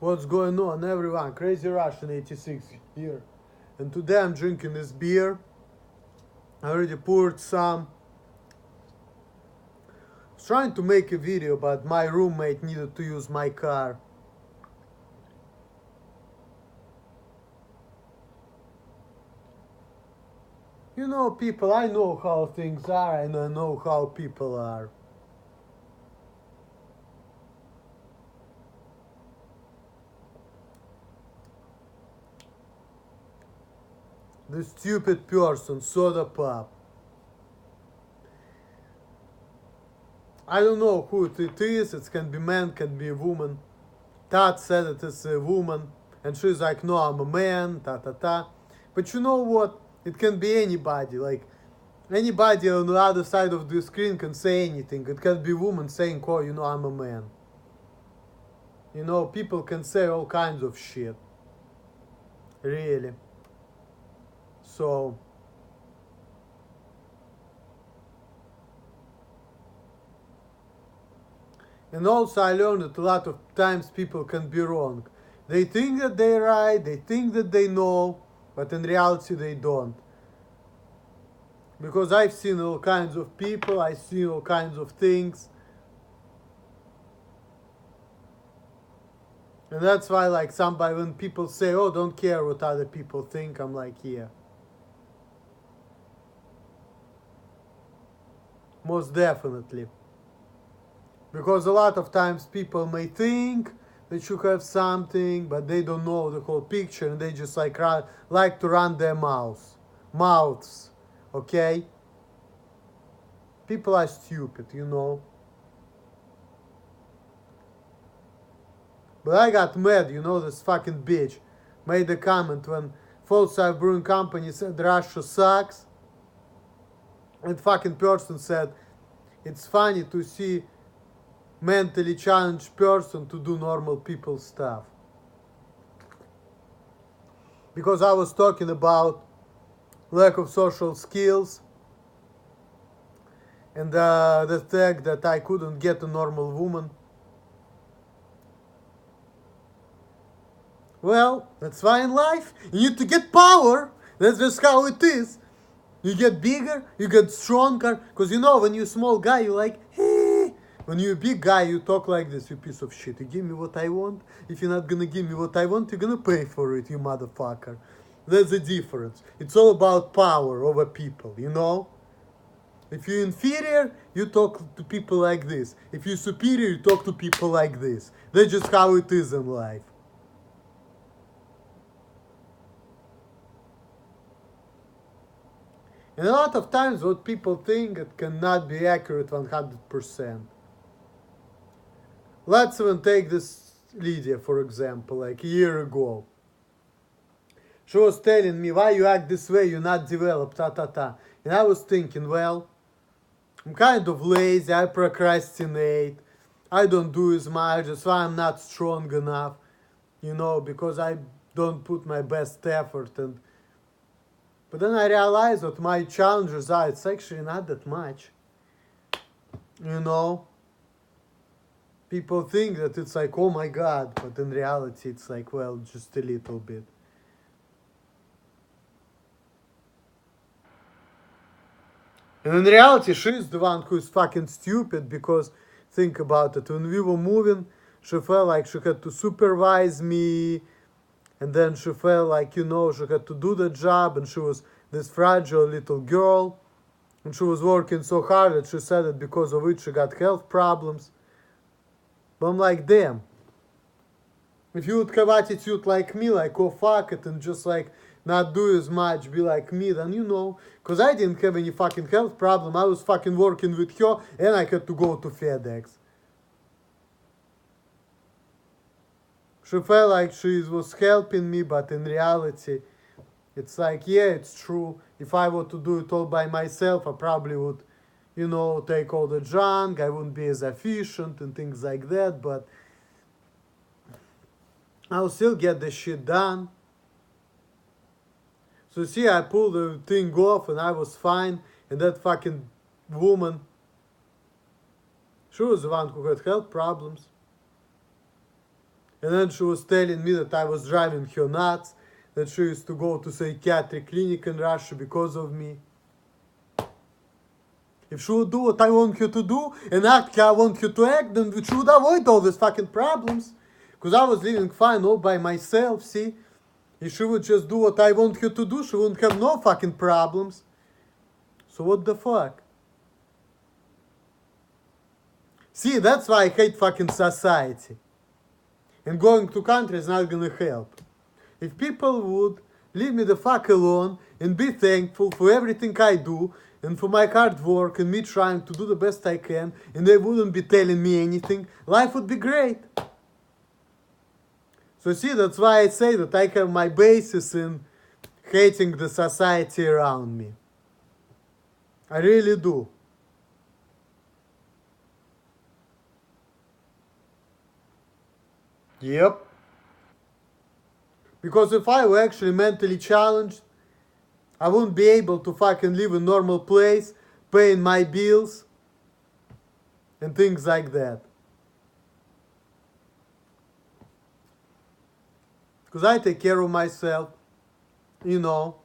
What's going on, everyone? Crazy Russian 86 here. And today I'm drinking this beer. I already poured some. I was trying to make a video, but my roommate needed to use my car. You know, people, I know how things are and I know how people are. The stupid person, soda pop. I don't know who it is. It can be man, can be a woman. Tat said it is a woman, and she's like, no, I'm a man, ta ta ta. But you know what? It can be anybody. Like, anybody on the other side of the screen can say anything. It can be a woman saying, oh, you know, I'm a man. You know, people can say all kinds of shit. Really. So, and also I learned that a lot of times people can be wrong. They think that they're right, they think that they know, but in reality they don't. Because I've seen all kinds of people, I've seen all kinds of things. And that's why, like, somebody, when people say, oh, don't care what other people think, I'm like, yeah. Most definitely. Because a lot of times people may think they should have something, but they don't know the whole picture, and they just like to run their mouths, okay? People are stupid, you know. But I got mad, you know, this fucking bitch made a comment when Folkside Brewing Company said Russia sucks. And fucking person said, it's funny to see mentally challenged person to do normal people stuff. Because I was talking about lack of social skills and the fact that I couldn't get a normal woman. Well, that's why in life you need to get power. That's just how it is. You get bigger, you get stronger. Because you know, when you're a small guy, you're like, hey. When you're a big guy, you talk like this, you piece of shit. You give me what I want. If you're not gonna give me what I want, you're gonna pay for it, you motherfucker. That's the difference. It's all about power over people, you know? If you're inferior, you talk to people like this. If you're superior, you talk to people like this. That's just how it is in life. And a lot of times what people think it cannot be accurate 100%. Let's even take this Lydia, for example, like a year ago. She was telling me, why you act this way, you're not developed, ta ta ta. And I was thinking, well, I'm kind of lazy, I procrastinate, I don't do as much, that's why I'm not strong enough, you know, because I don't put my best effort. But then I realized what my challenges are, it's actually not that much, you know. People think that it's like, oh my god, but in reality it's like, well, just a little bit. And in reality, she's the one who's fucking stupid, because think about it, when we were moving, she felt like she had to supervise me, and then she felt like, you know, she had to do the job, and she was this fragile little girl, and she was working so hard that she said that because of it she got health problems. But I'm like, damn. If you would have attitude like me, like, oh fuck it, and just like not do as much, be like me, then you know. Because I didn't have any fucking health problem. I was fucking working with her, and I had to go to FedEx. She felt like she was helping me, but in reality, it's like, yeah, it's true. If I were to do it all by myself, I probably would, you know, take all the junk. I wouldn't be as efficient and things like that, but I'll still get the shit done. So see, I pulled the thing off and I was fine. And that fucking woman, she was the one who had health problems. And then she was telling me that I was driving her nuts, that she used to go to psychiatric clinic in Russia because of me. If she would do what I want her to do and act how I want her to act, then she would avoid all these fucking problems. Because I was living fine all by myself, see? If she would just do what I want her to do, she wouldn't have no fucking problems. So what the fuck? See, that's why I hate fucking society. And going to country is not gonna help. If people would leave me the fuck alone and be thankful for everything I do and for my hard work and me trying to do the best I can, and they wouldn't be telling me anything, life would be great. So see, that's why I say that I have my basis in hating the society around me. I really do. Yep. Because if I were actually mentally challenged, I wouldn't be able to fucking live in a normal place, paying my bills, and things like that. Because I take care of myself, you know,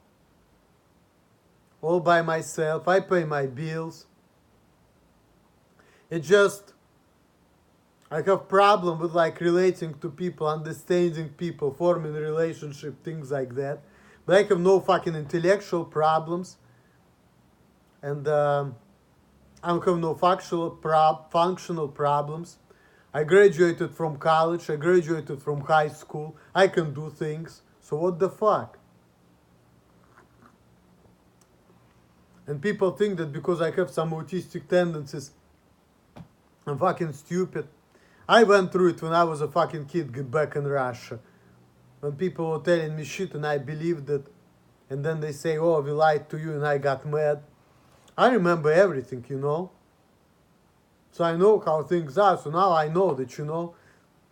all by myself. I pay my bills. It just, I have problem with like relating to people, understanding people, forming a relationship, things like that. But I have no fucking intellectual problems. And I don't have no functional problems. I graduated from college. I graduated from high school. I can do things. So what the fuck? And people think that because I have some autistic tendencies, I'm fucking stupid. I went through it when I was a fucking kid back in Russia. When people were telling me shit and I believed it. And then they say, oh, we lied to you, and I got mad. I remember everything, you know. So I know how things are. So now I know that, you know,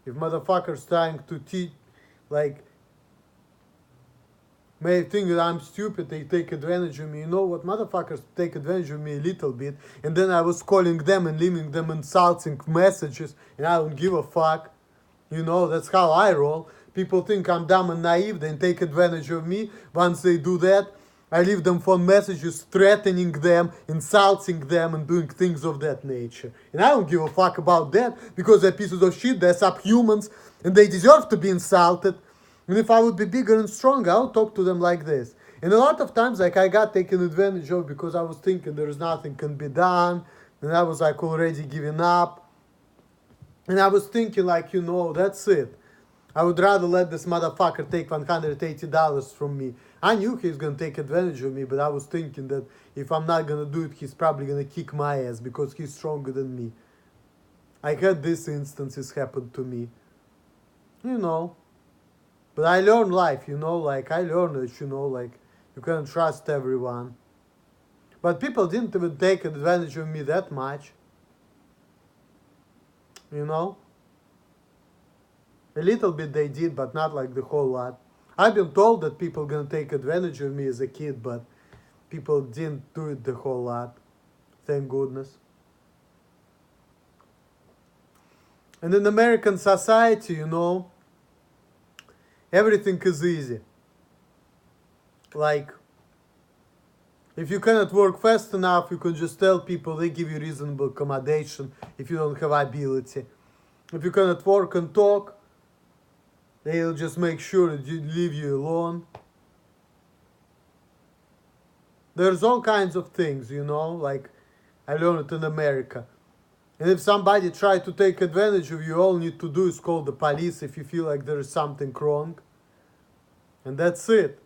if motherfuckers trying to teach, like, may think that I'm stupid, they take advantage of me. You know what? Motherfuckers take advantage of me a little bit. And then I was calling them and leaving them insulting messages. And I don't give a fuck. You know, that's how I roll. People think I'm dumb and naive, then take advantage of me. Once they do that, I leave them phone messages threatening them, insulting them, and doing things of that nature. And I don't give a fuck about that, because they're pieces of shit, they're subhumans, and they deserve to be insulted. And if I would be bigger and stronger, I would talk to them like this. And a lot of times, like, I got taken advantage of because I was thinking there's nothing can be done, and I was like already giving up. And I was thinking, like, you know, that's it. I would rather let this motherfucker take $180 from me. I knew he was gonna take advantage of me, but I was thinking that if I'm not gonna do it, he's probably gonna kick my ass because he's stronger than me. I had these instances happen to me. You know. But I learned life, you know, like, I learned that, you know, like, you can't trust everyone. But people didn't even take advantage of me that much. You know? A little bit they did, but not like the whole lot. I've been told that people gonna take advantage of me as a kid, but people didn't do it the whole lot. Thank goodness. And in American society, you know, everything is easy. Like, if you cannot work fast enough, you can just tell people, they give you reasonable accommodation if you don't have ability. If you cannot work and talk, they'll just make sure that you leave you alone. There's all kinds of things, you know, like I learned it in America. And if somebody tries to take advantage of you, all you need to do is call the police if you feel like there is something wrong. And that's it.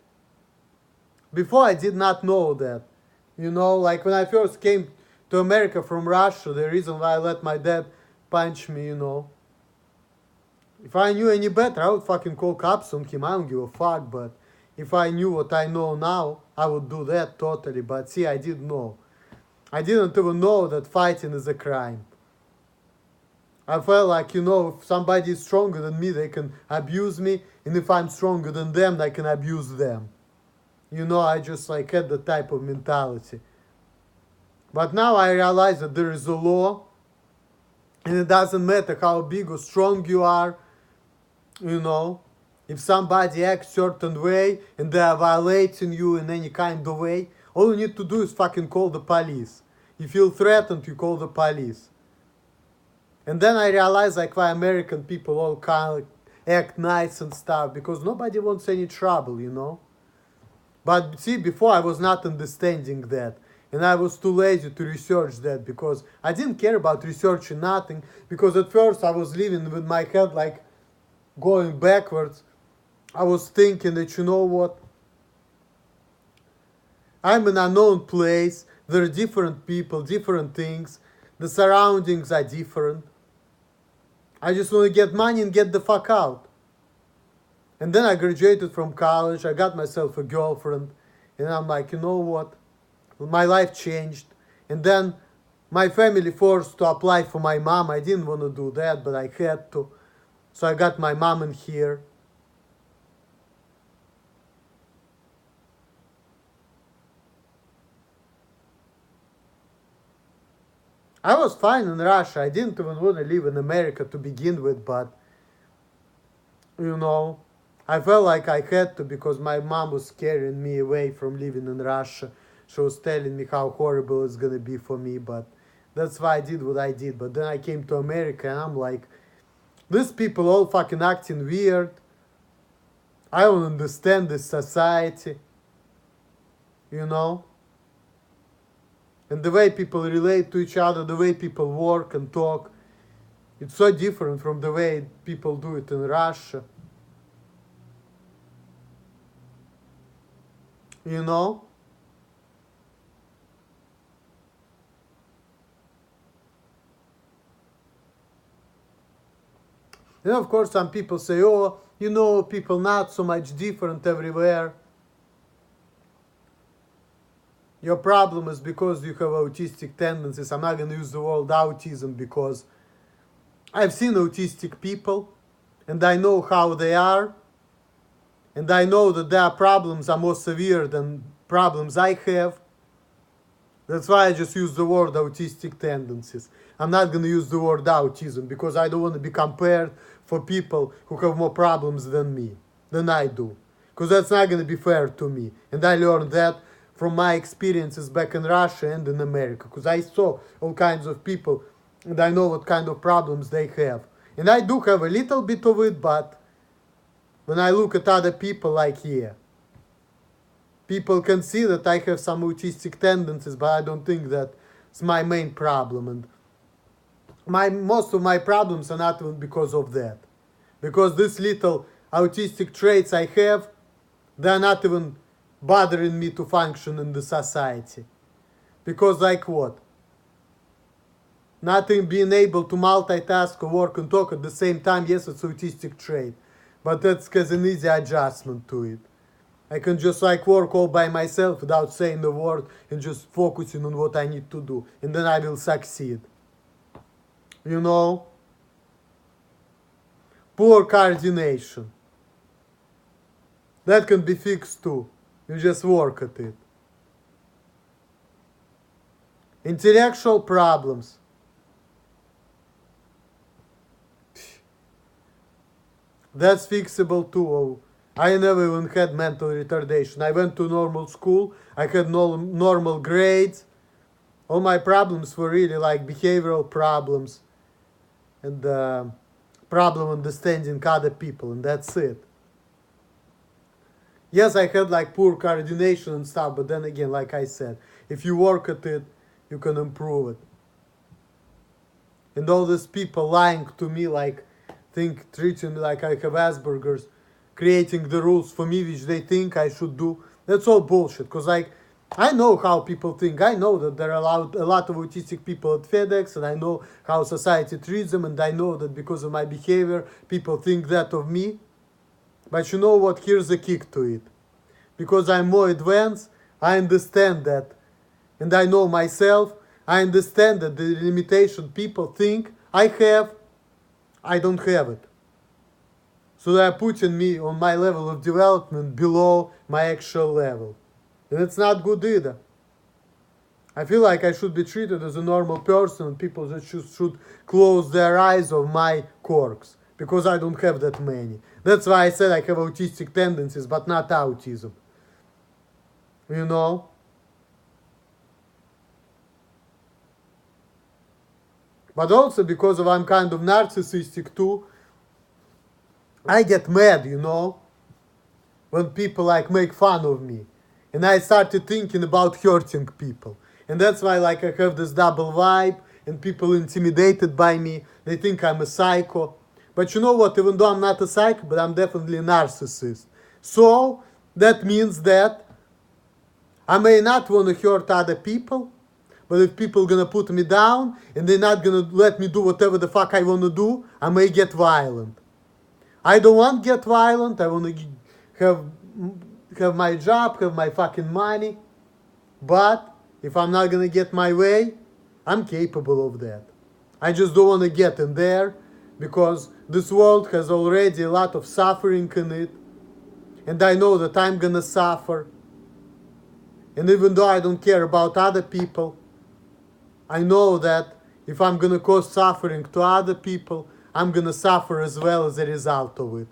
Before I did not know that. You know, like when I first came to America from Russia, the reason why I let my dad punch me, you know. If I knew any better, I would fucking call cops on him. I don't give a fuck, but if I knew what I know now, I would do that totally. But see, I didn't know. I didn't even know that fighting is a crime. I felt like, you know, if somebody is stronger than me, they can abuse me. And if I'm stronger than them, they can abuse them. You know, I just like had that type of mentality. But now I realize that there is a law. And it doesn't matter how big or strong you are. you know, if somebody acts certain way and they are violating you in any kind of way, all you need to do is fucking call the police. You feel threatened, you call the police. And then I realized like why American people all kind of act nice and stuff, because nobody wants any trouble, you know. But see, before I was not understanding that. And I was too lazy to research that, because I didn't care about researching nothing. Because at first I was living with my head like going backwards. I was thinking that, you know what? I'm in an unknown place. There are different people, different things. The surroundings are different. I just want to get money and get the fuck out. And then I graduated from college. I got myself a girlfriend. And I'm like, you know what? My life changed. And then my family forced to apply for my mom. I didn't want to do that, but I had to. So I got my mom in here. I was fine in Russia. I didn't even want to live in America to begin with, but, you know, I felt like I had to, because my mom was scaring me away from living in Russia. She was telling me how horrible it's gonna be for me, but that's why I did what I did. But then I came to America and I'm like, these people all fucking acting weird. I don't understand this society, you know? And the way people relate to each other, the way people work and talk, it's so different from the way people do it in Russia. You know? And of course some people say, oh, you know, people not so much different everywhere. Your problem is because you have autistic tendencies. I'm not going to use the word autism, because I've seen autistic people and I know how they are. And I know that their problems are more severe than problems I have. That's why I just use the word autistic tendencies. I'm not going to use the word autism, because I don't want to be compared for people who have more problems than me, than I do. Because that's not going to be fair to me. And I learned that from my experiences back in Russia and in America. Because I saw all kinds of people and I know what kind of problems they have. And I do have a little bit of it, but when I look at other people, like, yeah, people can see that I have some autistic tendencies, but I don't think that's my main problem. And most of my problems are not even because of that. Because these little autistic traits I have, they're not even bothering me to function in the society. Because like what? Nothing being able to multitask or work and talk at the same time, yes, it's autistic trait. But that's because an easy adjustment to it. I can just like work all by myself without saying a word and just focusing on what I need to do. And then I will succeed. You know? Poor coordination. That can be fixed too. You just work at it. Intellectual problems. That's fixable too. I never even had mental retardation. I went to normal school. I had normal grades. All my problems were really like behavioral problems and problem understanding other people, and that's it. Yes, I had like poor coordination and stuff, but then again, like I said, if you work at it, you can improve it. And all these people lying to me, like treating me like I have Asperger's, creating the rules for me which they think I should do, that's all bullshit. Because like, I know how people think. I know that there are a lot of autistic people at FedEx, and I know how society treats them, and I know that because of my behavior, people think that of me. But you know what? Here's the kick to it. Because I'm more advanced, I understand that. And I know myself, I understand that the limitation people think I have, I don't have it. So they are putting me on my level of development below my actual level. And it's not good either. I feel like I should be treated as a normal person, and people that should close their eyes on my quirks. Because I don't have that many. That's why I said I have autistic tendencies, but not autism. You know? But also because of I'm kind of narcissistic too, I get mad, you know, when people like make fun of me. And I started thinking about hurting people. And that's why like I have this double vibe and people intimidated by me. They think I'm a psycho. But you know what, even though I'm not a psycho, but I'm definitely a narcissist. So that means that I may not want to hurt other people, but if people gonna put me down and they're not gonna let me do whatever the fuck I wanna do, I may get violent. I don't want to get violent. I want to have my job, have my fucking money. But if I'm not gonna get my way, I'm capable of that. I just don't want to get in there because this world has already a lot of suffering in it. And I know that I'm gonna suffer. And even though I don't care about other people, I know that if I'm gonna cause suffering to other people, I'm gonna suffer as well as a result of it.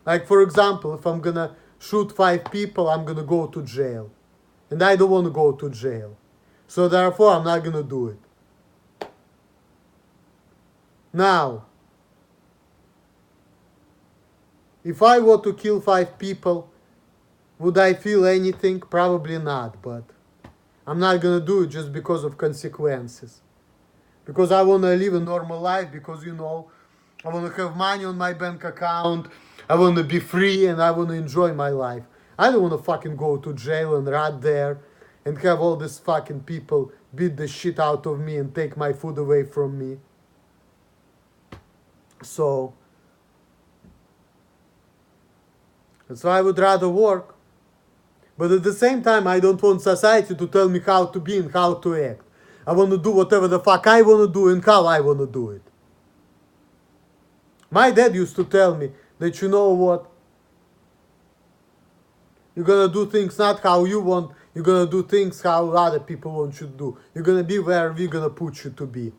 Like for example, if I'm gonna shoot 5 people, I'm gonna go to jail. And I don't wanna go to jail. So therefore I'm not gonna do it. Now, if I were to kill 5 people, would I feel anything? Probably not, but I'm not gonna do it just because of consequences. Because I wanna live a normal life, because you know, I wanna have money on my bank account, I wanna be free, and I wanna enjoy my life. I don't wanna fucking go to jail and rot there and have all these fucking people beat the shit out of me and take my food away from me. So that's why I would rather work. But at the same time, I don't want society to tell me how to be and how to act. I want to do whatever the fuck I want to do and how I want to do it. My dad used to tell me that, you know what, you're gonna do things not how you want, you're gonna do things how other people want you to do. You're gonna be where we're gonna put you to be.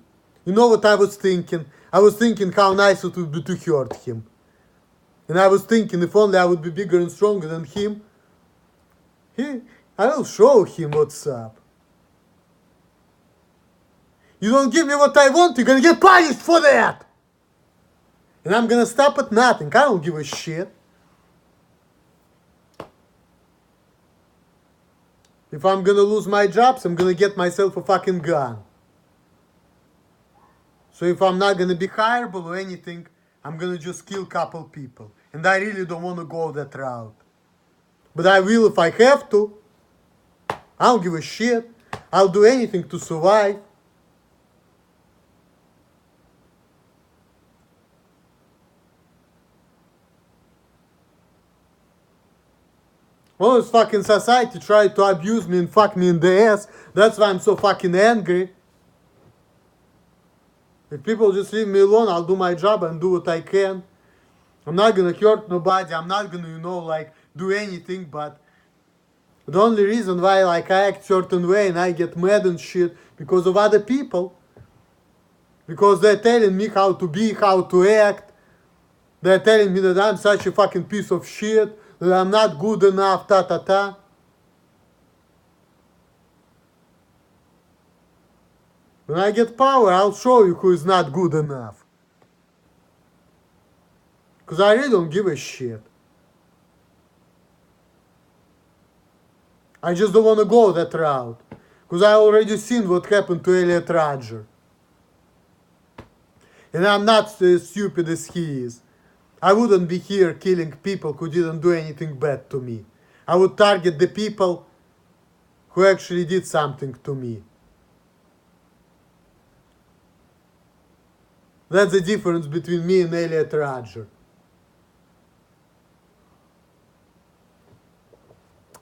You know what I was thinking? I was thinking how nice it would be to hurt him. And I was thinking if only I would be bigger and stronger than him, I will show him what's up. You don't give me what I want, you're gonna get punished for that! And I'm gonna stop at nothing, I don't give a shit. If I'm gonna lose my jobs, I'm gonna get myself a fucking gun. So if I'm not gonna be hireable or anything, I'm gonna just kill a couple people. And I really don't wanna go that route. But I will if I have to. I don't give a shit. I'll do anything to survive. All this fucking society tried to abuse me and fuck me in the ass. That's why I'm so fucking angry. If people just leave me alone, I'll do my job and do what I can. I'm not gonna hurt nobody. I'm not gonna, you know, like, do anything, but the only reason why, like, I act certain way and I get mad and shit because of other people. Because they're telling me how to be, how to act. They're telling me that I'm such a fucking piece of shit, that I'm not good enough, ta-ta-ta. When I get power, I'll show you who is not good enough. Because I really don't give a shit. I just don't want to go that route. Because I already seen what happened to Elliot Rodger. And I'm not as stupid as he is. I wouldn't be here killing people who didn't do anything bad to me. I would target the people who actually did something to me. That's the difference between me and Elliot Rodger.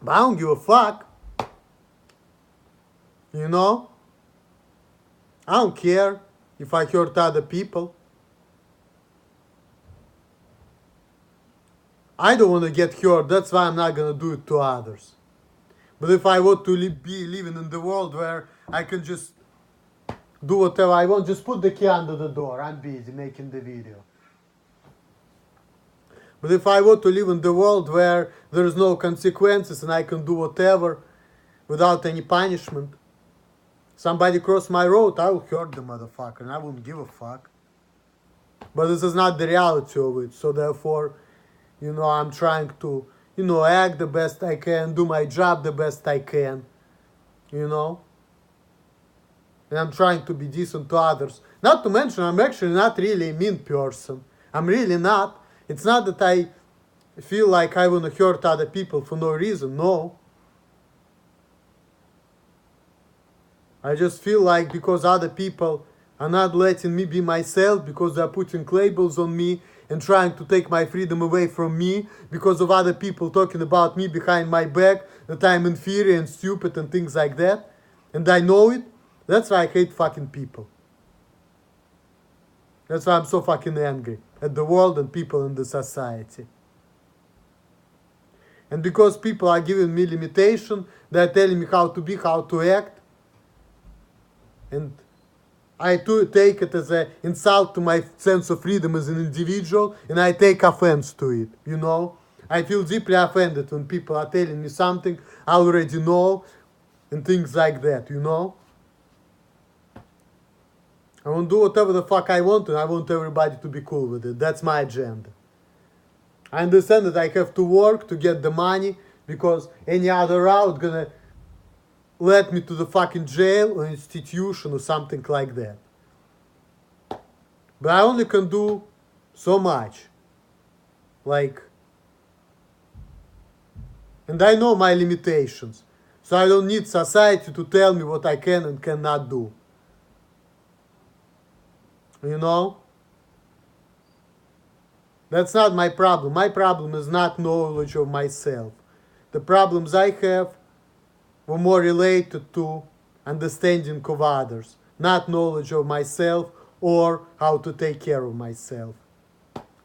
But I don't give a fuck. You know? I don't care if I hurt other people. I don't want to get hurt, that's why I'm not gonna do it to others. But if I were to be living in the world where I can just do whatever I want, just put the key under the door. I'm busy making the video. But if I were to live in the world where there is no consequences and I can do whatever without any punishment, somebody cross my road, I will hurt the motherfucker and I wouldn't give a fuck. But this is not the reality of it. So therefore, I'm trying to, act the best I can, do my job the best I can, And I'm trying to be decent to others. Not to mention, I'm actually not really a mean person. I'm really not. It's not that I feel like I want to hurt other people for no reason. No. I just feel like because other people are not letting me be myself, because they're putting labels on me and trying to take my freedom away from me, because of other people talking about me behind my back, that I'm inferior and stupid and things like that, and I know it, that's why I hate fucking people. That's why I'm so fucking angry at the world and people in the society. And because people are giving me limitation, they're telling me how to be, how to act, and I too take it as an insult to my sense of freedom as an individual, and I take offense to it, I feel deeply offended when people are telling me something I already know, and things like that, I want to do whatever the fuck I want, and I want everybody to be cool with it. That's my agenda. I understand that I have to work to get the money, because any other route gonna let me to the fucking jail or institution or something like that. But I only can do so much. And I know my limitations. So I don't need society to tell me what I can and cannot do. That's not my problem. My problem is not knowledge of myself. The problems I have were more related to understanding of others, not knowledge of myself or how to take care of myself.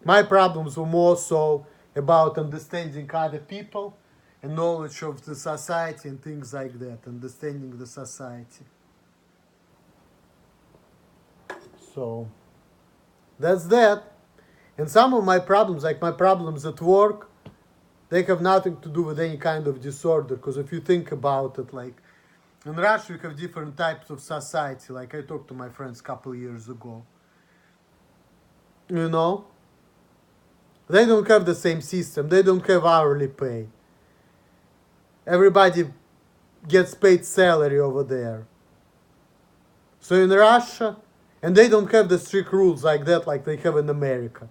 My problems were more so about understanding other people and knowledge of the society and things like that, understanding the society. So, that's that. And some of my problems, like my problems at work, they have nothing to do with any kind of disorder. Because if you think about it, like in Russia, we have different types of society. Like I talked to my friends a couple years ago. They don't have the same system. They don't have hourly pay. Everybody gets paid salary over there. So in Russia, and they don't have the strict rules like that, like they have in America.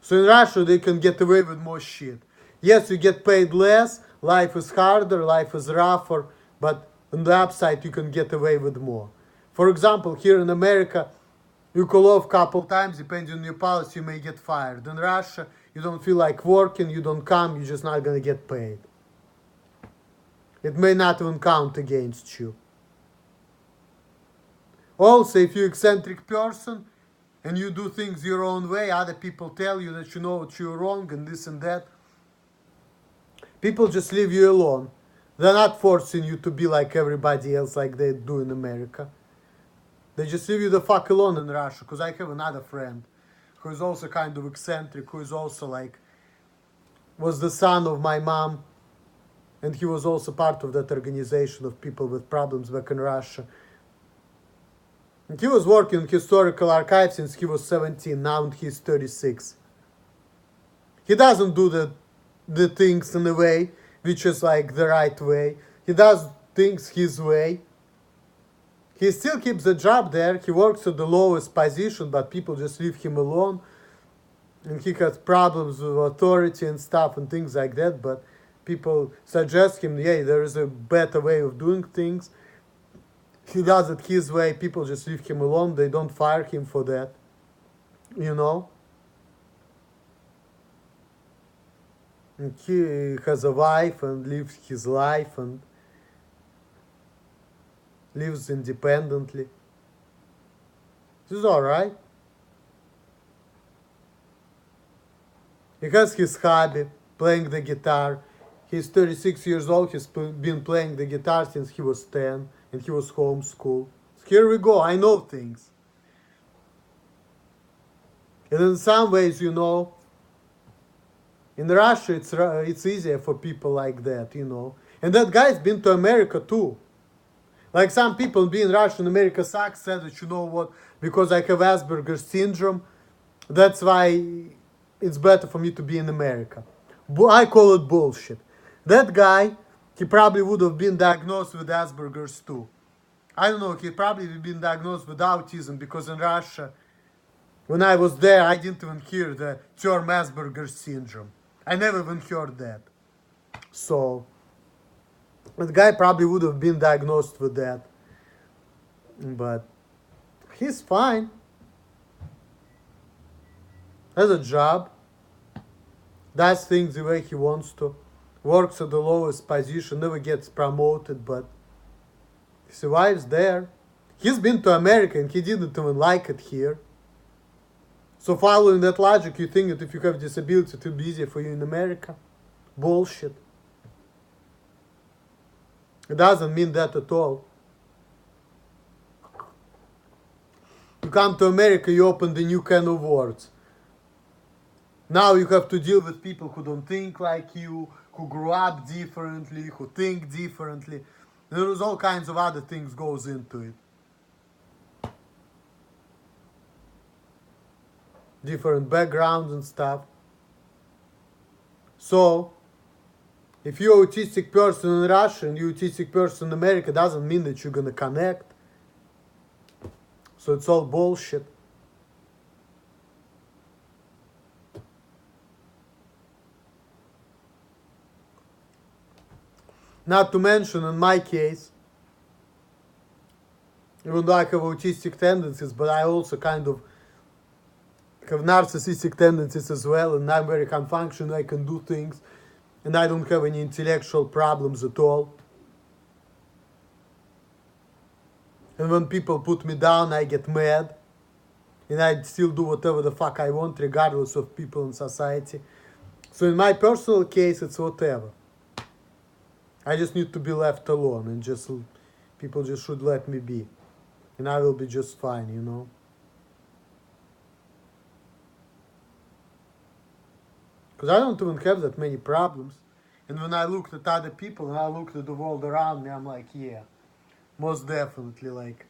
So in Russia, they can get away with more shit. Yes, you get paid less, life is harder, life is rougher, but on the upside, you can get away with more. For example, here in America, you call off a couple times, depending on your policy, you may get fired. In Russia, you don't feel like working, you don't come, you're just not gonna get paid. It may not even count against you. Also, if you're an eccentric person and you do things your own way, other people tell you that you know that you're wrong and this and that, people just leave you alone. They're not forcing you to be like everybody else like they do in America. They just leave you the fuck alone in Russia. Because I have another friend who is also kind of eccentric, who is also was the son of my mom. And he was also part of that organization of people with problems back in Russia. And he was working in historical archives since he was 17, now he's 36. He doesn't do the things in a way which is like the right way. He does things his way. He still keeps the job there. He works at the lowest position, but people just leave him alone. And he has problems with authority and stuff and things like that, but people suggest him, yeah, there is a better way of doing things. He does it his way. People just leave him alone. They don't fire him for that. And he has a wife and lives his life and lives independently. This is alright. He has his hobby, playing the guitar. He's 36 years old. He's been playing the guitar since he was 10. And he was homeschooled. Here we go, I know things. And in some ways, In Russia, it's easier for people like that, you know. And that guy's been to America too. Like some people being Russian, America sucks, said that, you know what, because I have Asperger's syndrome, that's why it's better for me to be in America. I call it bullshit. That guy, he probably would have been diagnosed with Asperger's too. I don't know, he probably been diagnosed with autism because in Russia, when I was there, I didn't even hear the term Asperger's syndrome. I never even heard that. So, the guy probably would have been diagnosed with that. But he's fine. Has a job. Does things the way he wants to. Works at the lowest position, never gets promoted, but he survives there. He's been to America and he didn't even like it here. So following that logic, you think that if you have disability, it will be easier for you in America? Bullshit. It doesn't mean that at all. You come to America, you open the new can of worms. Now you have to deal with people who don't think like you, who grew up differently, who think differently. There's all kinds of other things goes into it. Different backgrounds and stuff. So, if you're an autistic person in Russia and you're an autistic person in America, doesn't mean that you're gonna connect. So it's all bullshit. Not to mention, in my case, even though I have autistic tendencies, but I also kind of have narcissistic tendencies as well, and I'm very functional, I can do things, and I don't have any intellectual problems at all. And when people put me down, I get mad, and I still do whatever the fuck I want, regardless of people in society. So in my personal case, it's whatever. I just need to be left alone, and just people just should let me be, and I will be just fine, you know. Because I don't even have that many problems. And when I looked at other people and I looked at the world around me, I'm like, yeah, most definitely. Like,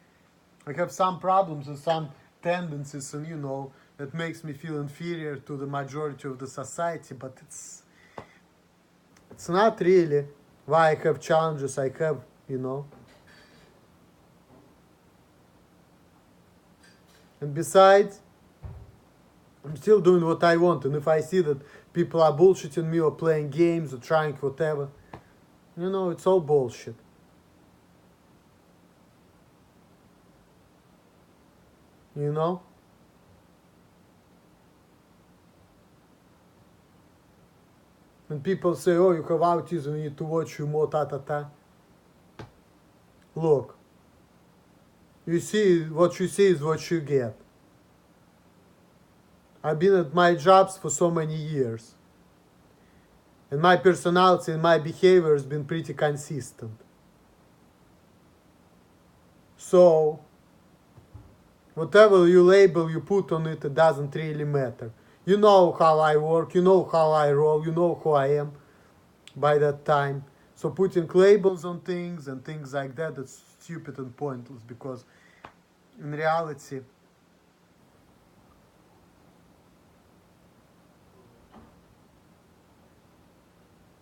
I have some problems and some tendencies, and you know, that makes me feel inferior to the majority of the society, but it's not really why I have challenges I have, you know. And besides, I'm still doing what I want, and if I see that people are bullshitting me or playing games or trying whatever, you know, it's all bullshit. You know? When people say, oh, you have autism, you need to watch you more, ta. Look, you see, what you see is what you get. I've been at my jobs for so many years. And my personality and my behavior has been pretty consistent. So, whatever you label you put on it, it doesn't really matter. You know how I work, you know how I roll, you know who I am by that time. So putting labels on things and things like that, that's stupid and pointless, because in reality,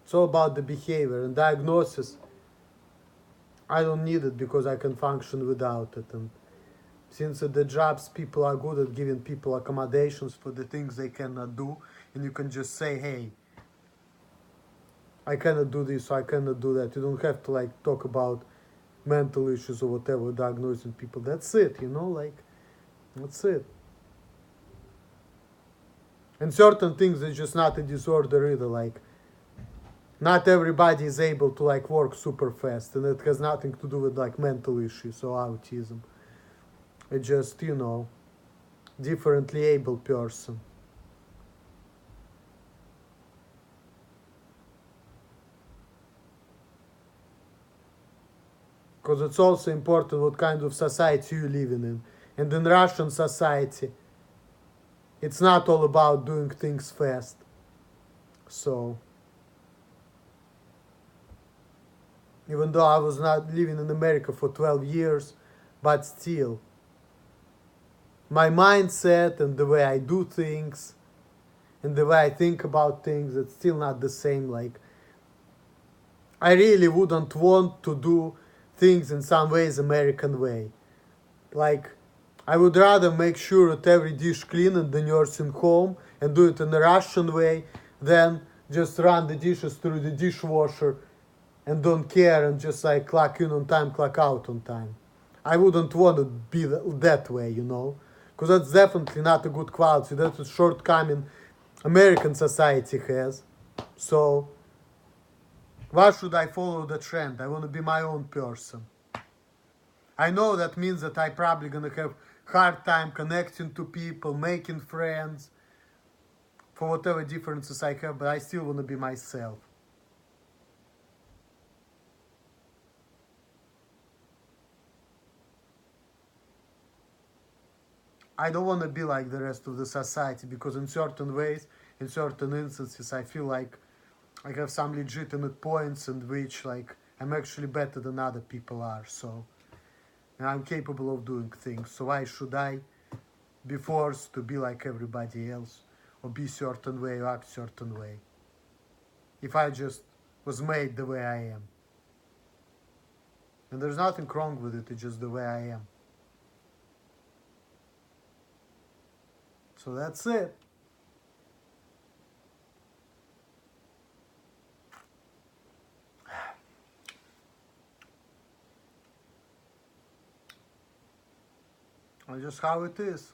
it's all about the behavior and diagnosis. I don't need it because I can function without it. And since at the jobs people are good at giving people accommodations for the things they cannot do, and you can just say, hey, I cannot do this, or I cannot do that. You don't have to like talk about mental issues or whatever, diagnosing people. That's it, you know, like, that's it. And certain things are just not a disorder either, like, not everybody is able to like work super fast, and it has nothing to do with like mental issues or autism. It's just, you know, differently able person. Because it's also important what kind of society you're living in. And in Russian society, it's not all about doing things fast. So even though I was not living in America for 12 years, but still, my mindset and the way I do things and the way I think about things, it's still not the same. Like, I really wouldn't want to do things in some ways American way. Like, I would rather make sure that every dish clean in the nursing home and do it in a Russian way than just run the dishes through the dishwasher and don't care and just like clock in on time, clock out on time. I wouldn't want to be that way, you know, because that's definitely not a good quality. That's a shortcoming American society has. So why should I follow the trend? I want to be my own person. I know that means that I probably gonna have hard time connecting to people, making friends, for whatever differences I have, but I still wanna be myself. I don't wanna be like the rest of the society because in certain ways, in certain instances, I feel like I have some legitimate points in which like I'm actually better than other people are. So and I'm capable of doing things. So why should I be forced to be like everybody else or be certain way or act certain way if I just was made the way I am? And there's nothing wrong with it, it's just the way I am. So that's it. That's just how it is.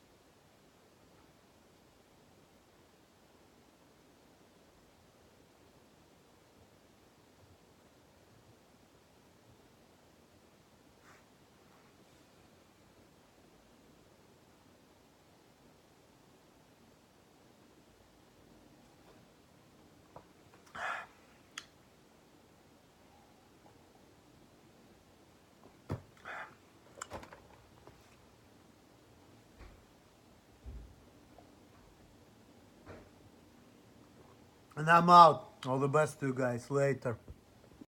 And I'm out. All the best to you guys. Later.